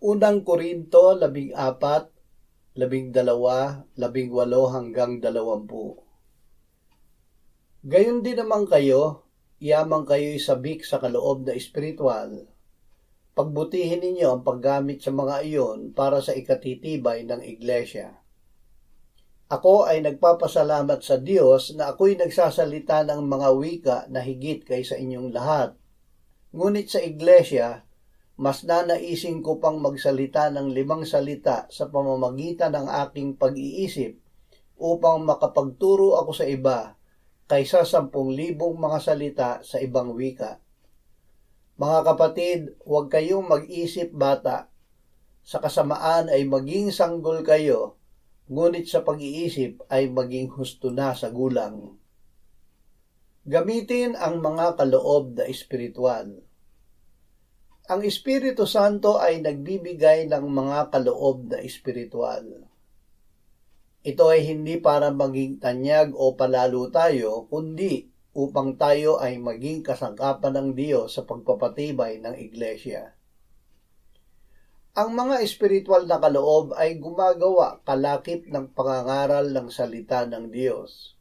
Unang Korinto 14, 12, 18 hanggang 20. Gayon din naman kayo, yamang kayo'y sabik sa kaloob na espiritual. Pagbutihin ninyo ang paggamit sa mga iyon para sa ikatitibay ng iglesia. Ako ay nagpapasalamat sa Diyos na ako'y nagsasalita ng mga wika na higit kaysa inyong lahat. Ngunit sa iglesia, mas nanaisin ko pang magsalita ng 5 salita sa pamamagitan ng aking pag-iisip upang makapagturo ako sa iba kaysa 10,000 mga salita sa ibang wika. Mga kapatid, huwag kayong mag-isip bata. Sa kasamaan ay maging sanggol kayo, ngunit sa pag-iisip ay maging husto na sa gulang. Gamitin ang mga kaloob na espiritual. Ang Espiritu Santo ay nagbibigay ng mga kaloob na espiritual. Ito ay hindi para maging tanyag o palalo tayo, kundi upang tayo ay maging kasangkapan ng Diyos sa pagpapatibay ng iglesia. Ang mga espiritual na kaloob ay gumagawa kalakip ng pangangaral ng salita ng Diyos.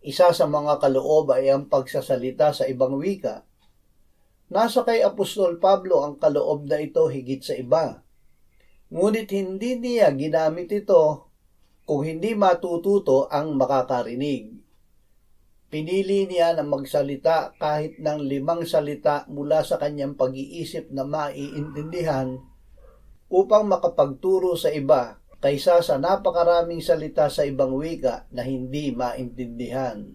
Isa sa mga kaloob ay ang pagsasalita sa ibang wika. Nasa kay Apostol Pablo ang kaloob na ito higit sa iba. Ngunit hindi niya ginamit ito kung hindi matututo ang makakarinig. Pinili niya na magsalita kahit ng 5 salita mula sa kanyang pag-iisip na maiintindihan upang makapagturo sa iba kaysa sa napakaraming salita sa ibang wika na hindi maintindihan.